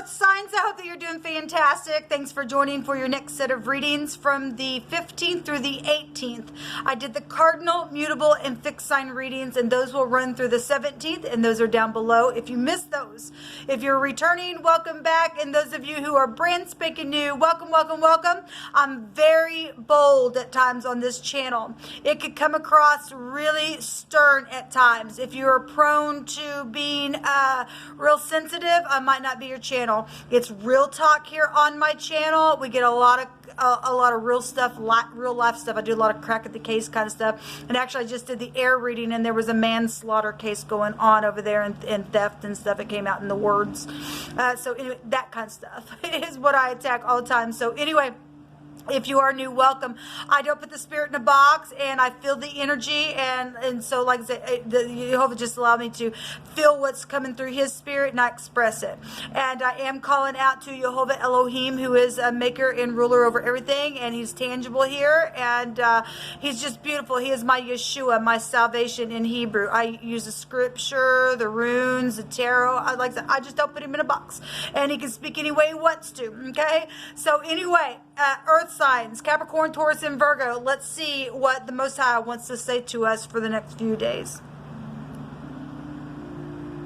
Earth signs, I hope that you're doing fantastic. Thanks for joining for your next set of readings from the 15th through the 18th. I did the cardinal, mutable, and fixed sign readings, and those will run through the 17th, and those are down below if you missed those. If you're returning, welcome back, and those of you who are brand spanking new, welcome, welcome, welcome. I'm very bold at times on this channel. It could come across really stern at times. If you are prone to being real sensitive, I might not be your channel. It's real talk here on my channel. We get a lot of real stuff, real life stuff. I do a lot of crack at the case kind of stuff. And actually, I just did the air reading, and there was a manslaughter case going on over there, and theft and stuff. It came out in the words. So anyway, that kind of stuff is what I attack all the time. So anyway, if you are new, welcome. I don't put the spirit in a box, and I feel the energy, and so like I said, Jehovah just allowed me to feel what's coming through his spirit, and I express it. And I am calling out to Jehovah Elohim, who is a maker and ruler over everything, and he's tangible here, and he's just beautiful. He is my Yeshua, my salvation in Hebrew. I use the scripture, the runes, the tarot. I just don't put him in a box, and he can speak any way he wants to. Okay, so anyway, Earth signs, Capricorn, Taurus, and Virgo. Let's see what the Most High wants to say to us for the next few days.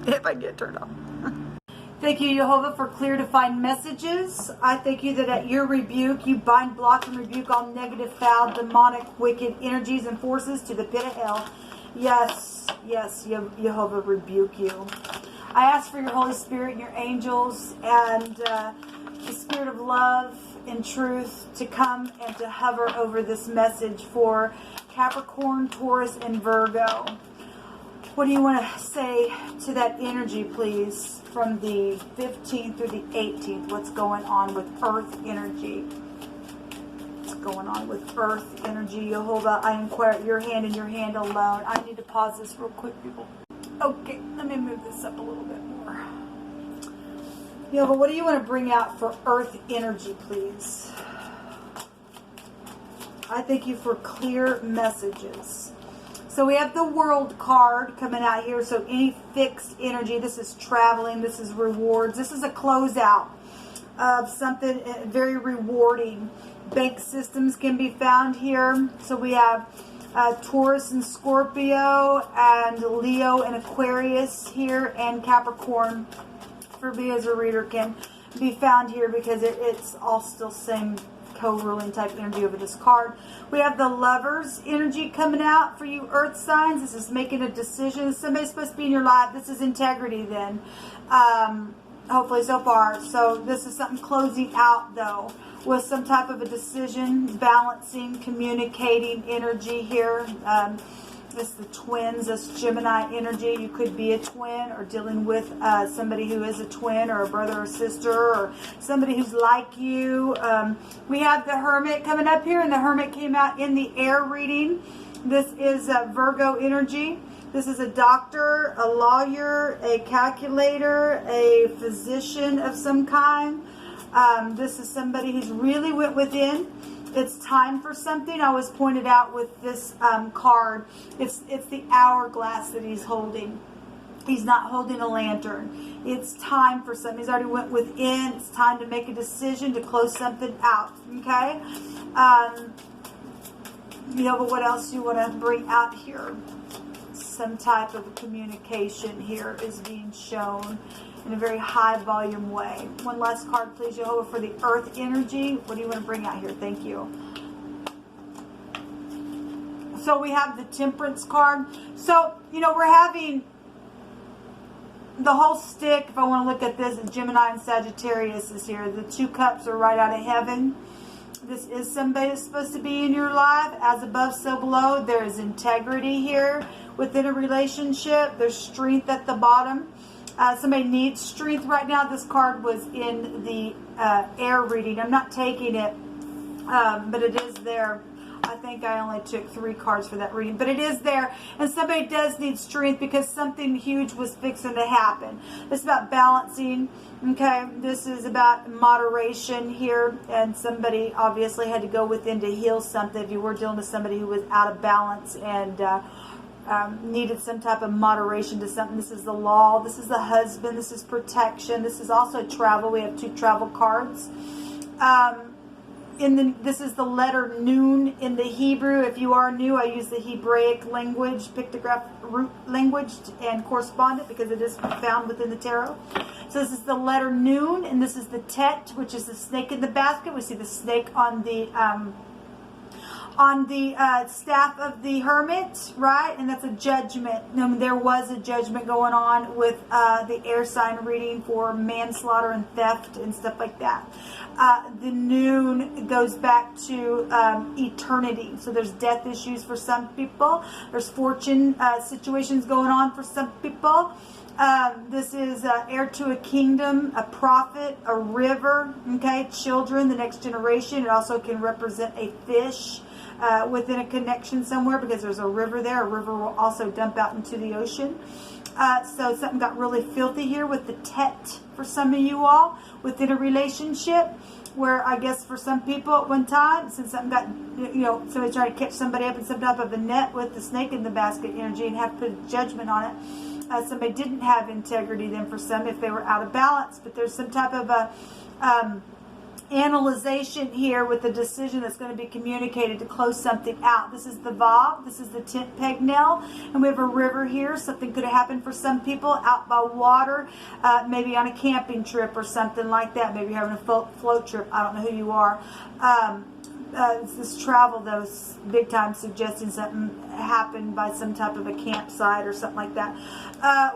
If I get turned on. Thank you, Jehovah, for clear, defined messages. I thank you that at your rebuke, you bind, block, and rebuke all negative, foul, demonic, wicked energies and forces to the pit of hell. Yes, yes, Jehovah, rebuke you. I ask for your Holy Spirit and your angels and the spirit of love and truth to come and to hover over this message for Capricorn, Taurus, and Virgo. What do you want to say to that energy, please, from the 15th through the 18th? What's going on with Earth energy? What's going on with Earth energy? Jehovah, I inquire at your hand and your hand alone. I need to pause this real quick, people. Okay, let me move this up a little bit more. But what do you want to bring out for Earth energy, please? I thank you for clear messages. So we have the World card coming out here. So any fixed energy, this is traveling, this is rewards, this is a closeout of something very rewarding. Bank systems can be found here. So we have Taurus and Scorpio, and Leo and Aquarius here, and Capricorn for me as a reader can be found here because it's all still same co-ruling type energy over this card. We have the Lovers energy coming out for you Earth signs. This is making a decision. Somebody's supposed to be in your life. This is integrity then. Hopefully so far. So this is something closing out though with some type of a decision, balancing, communicating energy here. It's the twins, this Gemini energy. You could be a twin or dealing with somebody who is a twin or a brother or sister or somebody who's like you. We have the Hermit coming up here, and the Hermit came out in the air reading. This is Virgo energy. This is a doctor, a lawyer, a calculator, a physician of some kind. This is somebody who's really went within. It's time for something. I was pointed out with this card. It's the hourglass that he's holding. He's not holding a lantern. It's time for something. He's already went within. It's time to make a decision to close something out. Okay? But what else do you want to bring out here? Some type of communication here is being shown in a very high volume way. One last card, please, Jehovah, for the Earth energy. What do you want to bring out here? Thank you. So we have the Temperance card. So, we're having the whole stick. If I want to look at this, Gemini and Sagittarius is here. The two cups are right out of heaven. This is somebody that's supposed to be in your life. As above, so below. There is integrity here within a relationship. There's strength at the bottom. Somebody needs strength right now. This card was in the air reading. I'm not taking it, but it is there. I think I only took 3 cards for that reading, but it is there. And somebody does need strength because something huge was fixing to happen. It's about balancing. Okay, this is about moderation here, and somebody obviously had to go within to heal something. If you were dealing with somebody who was out of balance and needed some type of moderation to something. This is the law. This is the husband. This is protection. This is also travel. We have 2 travel cards. This is the letter Nun in the Hebrew. If you are new, I use the Hebraic language, pictograph root language, and correspond it because it is found within the tarot. So this is the letter Nun, and this is the Tet, which is the snake in the basket. We see the snake on the staff of the hermit, right? And that's a judgment. And there was a judgment going on with the air sign reading for manslaughter and theft and stuff like that. The Noon goes back to eternity. So there's death issues for some people. There's fortune situations going on for some people. This is heir to a kingdom, a prophet, a river, okay, children, the next generation. It also can represent a fish within a connection somewhere because there's a river there. A river will also dump out into the ocean. So something got really filthy here with the Tet for some of you all within a relationship where I guess for some people at one time, since something got, somebody tried to catch somebody up in some type of a net with the snake in the basket energy and have to put a judgment on it. Somebody didn't have integrity then for some if they were out of balance, but there's some type of a analyzation here with the decision that's going to be communicated to close something out. This is the Vav, this is the tent peg nail, and we have a river here. Something could have happened for some people out by water, maybe on a camping trip or something like that. Maybe you're having a float trip. I don't know who you are. This travel, though, is big time suggesting something happened by some type of a campsite or something like that.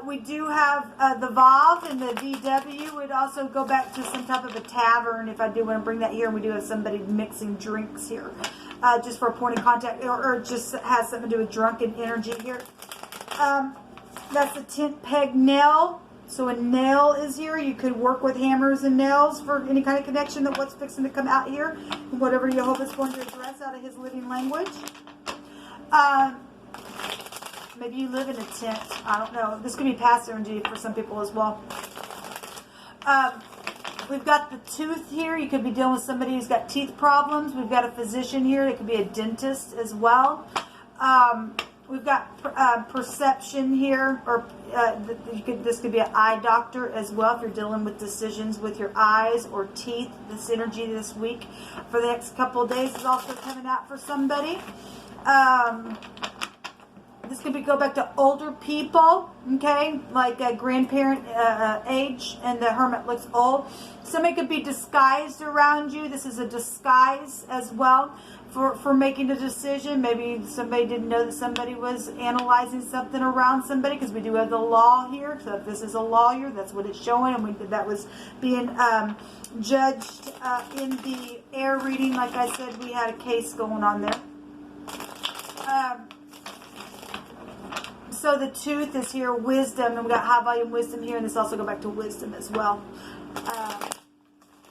We do have the Vav and the VW. We'd also go back to some type of a tavern if I do want to bring that here. And we do have somebody mixing drinks here just for a point of contact, or just has something to do with drunken energy here. That's the tent peg nail. So a nail is here. You could work with hammers and nails for any kind of connection that what's fixing to come out here. Whatever Jehovah's going to address out of his living language. Maybe you live in a tent. I don't know. This could be past energy for some people as well. We've got the tooth here. You could be dealing with somebody who's got teeth problems. We've got a physician here. It could be a dentist as well. We've got perception here, or this could be an eye doctor as well if you're dealing with decisions with your eyes or teeth. This energy this week for the next couple of days is also coming out for somebody. This could be go back to older people, okay, like a grandparent age, and the hermit looks old. Somebody could be disguised around you. This is a disguise as well for making a decision. Maybe somebody didn't know that somebody was analyzing something around somebody, because we do have the law here. So if this is a lawyer, that's what it's showing, and that was being judged in the air reading. Like I said, we had a case going on there. So the tooth is here, wisdom, and we got high volume wisdom here, and this also go back to wisdom as well.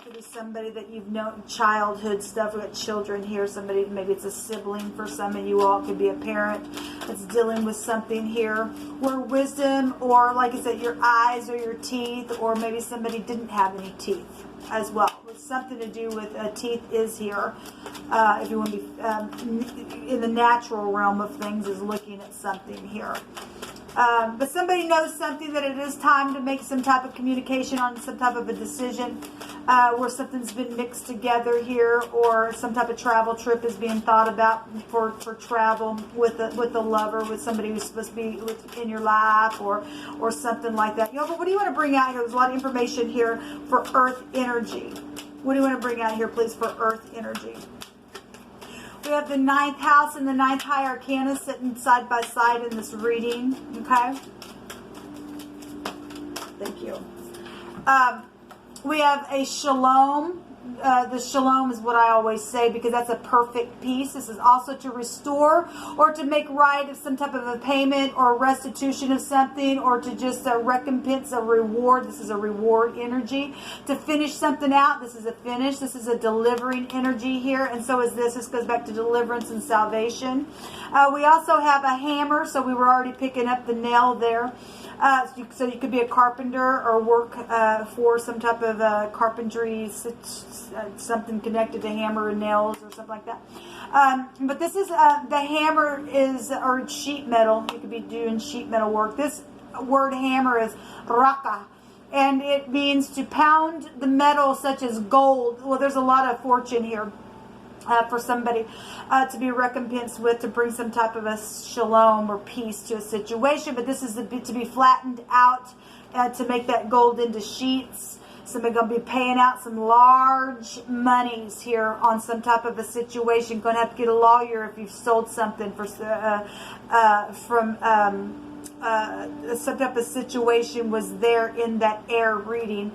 Could be somebody that you've known, childhood stuff. We got children here. Somebody, maybe it's a sibling for some of you all. Could be a parent that's dealing with something here. Where wisdom, or like I said, your eyes or your teeth, or maybe somebody didn't have any teeth as well. With something to do with teeth is here. If you want to be in the natural realm of things, is looking at something here. But somebody knows something that it is time to make some type of communication on some type of a decision where something's been mixed together here, or some type of travel trip is being thought about for travel with a lover, with somebody who's supposed to be in your life, or something like that. But what do you want to bring out here? There's a lot of information here for earth energy. What do you want to bring out here, please, for earth energy? We have the 9th house and the 9th high arcana sitting side by side in this reading. Okay. Thank you. We have a shalom. The shalom is what I always say, because that's a perfect peace. This is also to restore or to make right of some type of a payment or a restitution of something, or to just a recompense, a reward. This is a reward energy. To finish something out, this is a finish. This is a delivering energy here, and so is this. This goes back to deliverance and salvation. We also have a hammer, so we were already picking up the nail there. So you could be a carpenter or work for some type of carpentry something connected to hammer and nails or something like that. But this is, the hammer is, or sheet metal. You could be doing sheet metal work. This word hammer is raka. And it means to pound the metal such as gold. Well, there's a lot of fortune here. For somebody to be recompensed with, to bring some type of a shalom or peace to a situation. But this is to be flattened out to make that gold into sheets. Somebody going to be paying out some large monies here on some type of a situation. Going to have to get a lawyer if you've sold something for some type of situation was there in that air reading.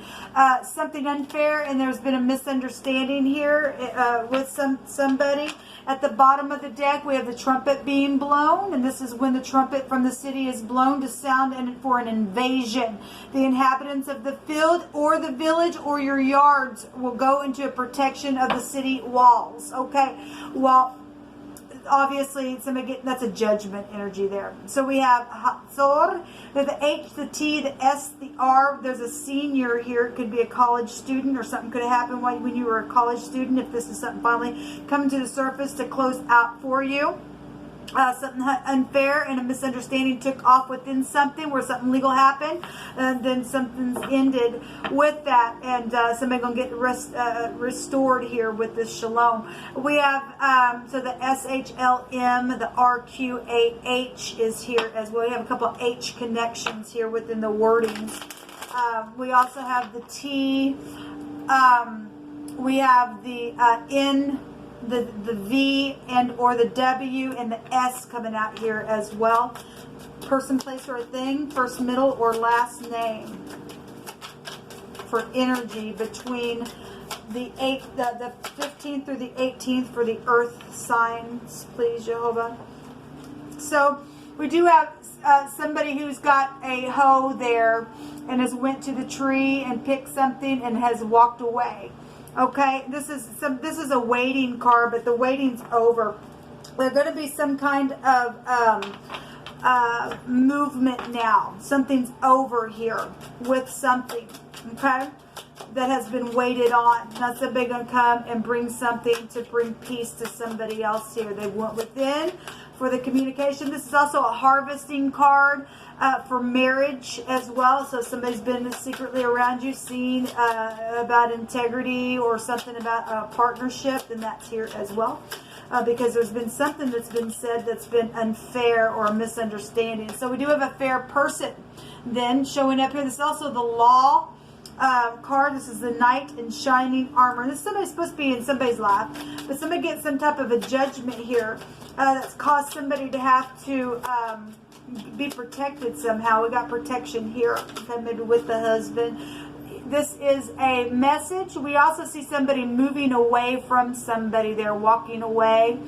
Something unfair, and there's been a misunderstanding here with somebody. At the bottom of the deck, we have the trumpet being blown, and this is when the trumpet from the city is blown to sound and for an invasion. The inhabitants of the field or the village or your yards will go into a protection of the city walls. Okay, well, obviously, that's a judgment energy there. So we have Hatzor, the H, the T, the S, the R. There's a senior here. It could be a college student, or something could have happened when you were a college student, if this is something finally coming to the surface to close out for you. Something unfair and a misunderstanding took off within something where something legal happened, and then something's ended with that, and somebody gonna get restored here with this shalom. We have so the SHLM, the RQAH is here as well. We have a couple of H connections here within the wordings. We also have the T. We have the N. The V and or the W and the S coming out here as well. Person, place, or a thing, first, middle, or last name for energy between the 15th through the 18th for the earth signs, please, Jehovah. So we do have somebody who's got a hoe there and has went to the tree and picked something and has walked away. Okay, this is a waiting card, but the waiting's over. There's going to be some kind of movement now. Something's over here with something, okay, that has been waited on. Now somebody's going to come and bring something to bring peace to somebody else here. They went within for the communication. This is also a harvesting card. For marriage as well. So somebody's been secretly around you, seeing about integrity or something about a partnership, and that's here as well. Because there's been something that's been said that's been unfair or a misunderstanding. So we do have a fair person then showing up here. This is also the law card. This is the knight in shining armor. This is somebody supposed to be in somebody's life, but somebody gets some type of a judgment here that's caused somebody to have to be protected somehow. We got protection here, okay, maybe with the husband. This is a message. We also see somebody moving away from somebody. They're walking away.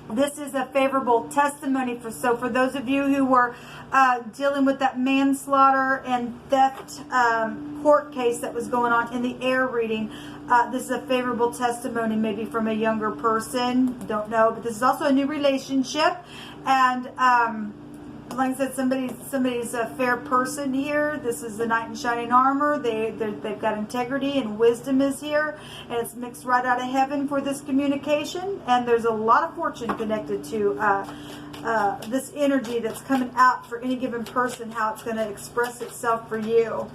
This is a favorable testimony for those of you who were dealing with that manslaughter and theft court case that was going on in the air reading. This is a favorable testimony, maybe from a younger person. Don't know, but this is also a new relationship. And like I said, somebody's a fair person here. This is the knight in shining armor. They've got integrity and wisdom is here, and it's mixed right out of heaven for this communication. And there's a lot of fortune connected to this energy that's coming out for any given person, how it's going to express itself for you.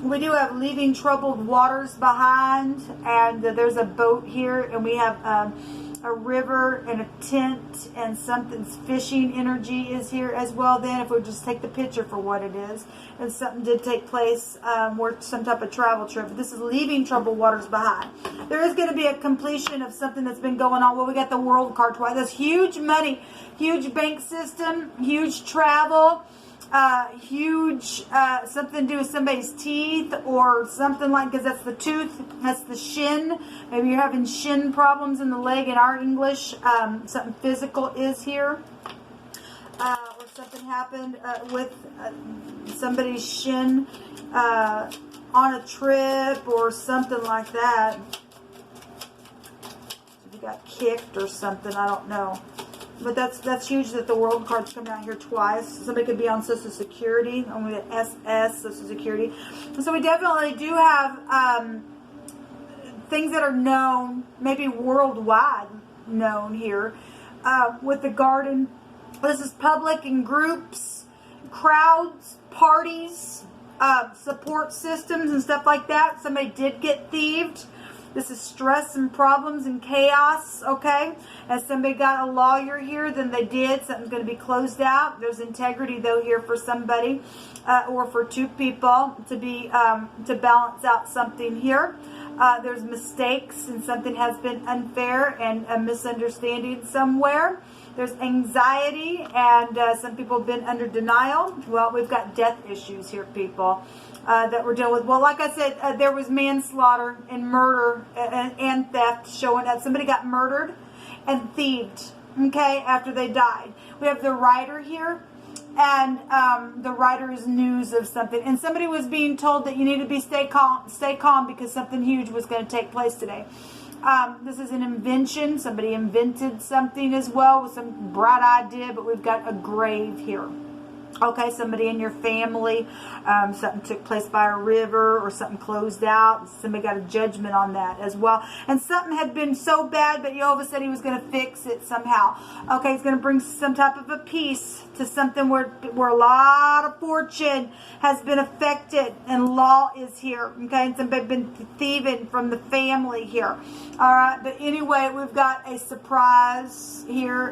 We do have leaving troubled waters behind, and there's a boat here, and we have a river and a tent, and something's fishing energy is here as well. Then if we just take the picture for what it is, and something did take place where some type of travel trip. But this is leaving troubled waters behind. There is going to be a completion of something that's been going on. Well, we got the world card twice. That's huge money, huge bank system, huge travel. Huge, something to do with somebody's teeth or something like, because that's the tooth, that's the shin. Maybe you're having shin problems in the leg in our English. Something physical is here. Or something happened with somebody's shin on a trip or something like that. If you got kicked or something, I don't know. But that's huge that the world card's coming out here twice. Somebody could be on Social Security. I'm going to SS, Social Security. So we definitely do have things that are known, maybe worldwide known here. With the garden, this is public and groups, crowds, parties, support systems and stuff like that. Somebody did get thieved. This is stress and problems and chaos, okay? As somebody got a lawyer here, then they did. Something's going to be closed out. There's integrity, though, here for somebody or for two people to be to balance out something here. There's mistakes and something has been unfair and a misunderstanding somewhere. There's anxiety and some people have been under denial. Well, we've got death issues here, people. That we're dealing with. Well, like I said, there was manslaughter and murder and theft showing up. Somebody got murdered and thieved, okay, after they died. We have the writer here, and the writer is news of something. And somebody was being told that you need to stay calm because something huge was going to take place today. This is an invention. Somebody invented something as well with some bright idea, but we've got a grave here. Okay, somebody in your family, something took place by a river or something closed out. Somebody got a judgment on that as well. And something had been so bad, but Jehovah said he was going to fix it somehow. Okay, he's going to bring some type of a peace to something where a lot of fortune has been affected and law is here. Okay, and somebody been thieving from the family here. All right, but anyway, we've got a surprise here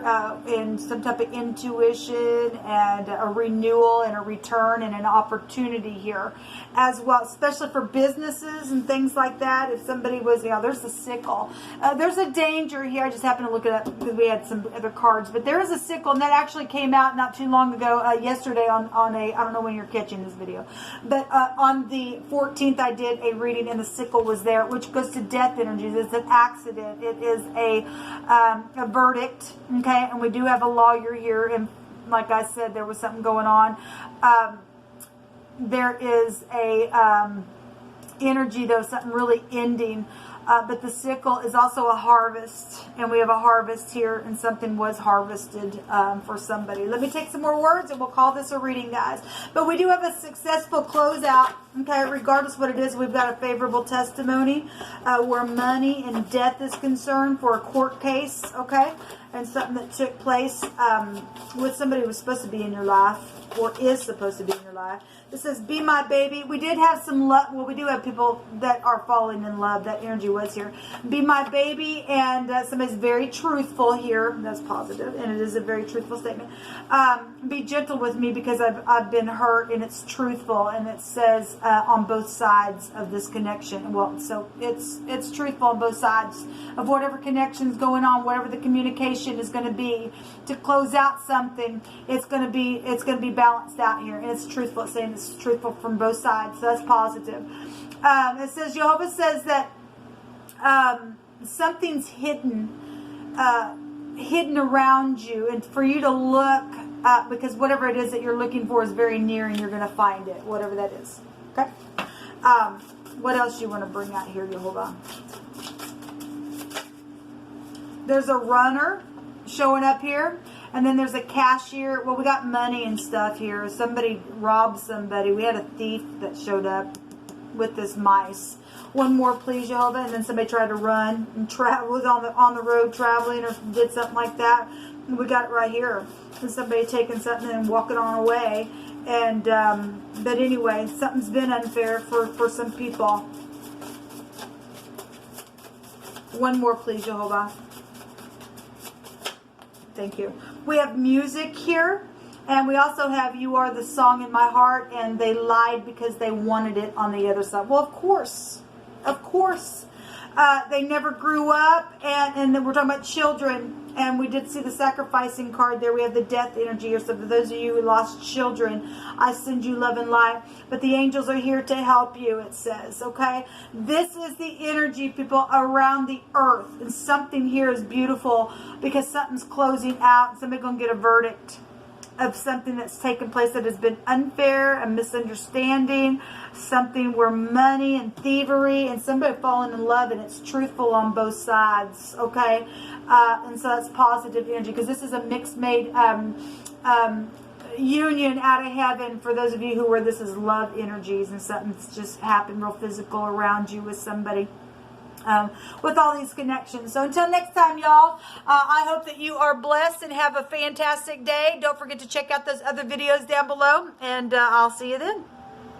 and some type of intuition and a renewal and a return and an opportunity here as well, especially for businesses and things like that. If somebody was, there's the sickle. There's a danger here. I just happened to look it up because we had some other cards, but there is a sickle, and that actually came out not too long ago, yesterday on a, I don't know when you're catching this video, but on the 14th I did a reading and the sickle was there, which goes to death energies. It's an accident. It is a verdict, okay, and we do have a lawyer here, and like I said, there was something going on. There is a energy, though, something really ending. But the sickle is also a harvest, and we have a harvest here, and something was harvested for somebody. Let me take some more words, and we'll call this a reading, guys. But we do have a successful closeout, okay, regardless what it is. We've got a favorable testimony where money and death is concerned for a court case, okay, and something that took place with somebody who was supposed to be in your life or is supposed to be in your life. It says, be my baby. We did have some love. Well, we do have people that are falling in love. That energy was here. Be my baby. And somebody's very truthful here. That's positive, and it is a very truthful statement. Be gentle with me because I've been hurt, and it's truthful. And it says on both sides of this connection. Well, so it's truthful on both sides of whatever connection's going on, whatever the communication is going to be to close out something. It's going to be balanced out here, and it's truthful. It's saying it's truthful from both sides, so that's positive. It says, Jehovah says that something's hidden around you, and for you to look because whatever it is that you're looking for is very near, and you're going to find it, whatever that is. Okay. What else you want to bring out here, Jehovah? There's a runner showing up here. And then there's a cashier. Well, we got money and stuff here. Somebody robbed somebody. We had a thief that showed up with this mice. One more, please, Jehovah. And then somebody tried to run and was on the road traveling or did something like that. And we got it right here. And somebody taking something and walking on away. And but anyway, something's been unfair for some people. One more, please, Jehovah. Thank you. We have music here, and we also have You Are the Song in My Heart, and they lied because they wanted it on the other side. Well, of course. Of course. They never grew up, and then we're talking about children, and we did see the sacrificing card there. We have the death energy here. So for those of you who lost children, I send you love and light. But the angels are here to help you, it says, okay? This is the energy, people, around the earth. And something here is beautiful because something's closing out. Somebody's going to get a verdict. of something that's taken place that has been unfair, a misunderstanding, something where money and thievery and somebody falling in love, and it's truthful on both sides, okay? And so that's positive energy, because this is a mixed made union out of heaven for those of you who where this is love energies and something's just happened real physical around you with somebody. With all these connections. So until next time, y'all, I hope that you are blessed and have a fantastic day. Don't forget to check out those other videos down below, and I'll see you then.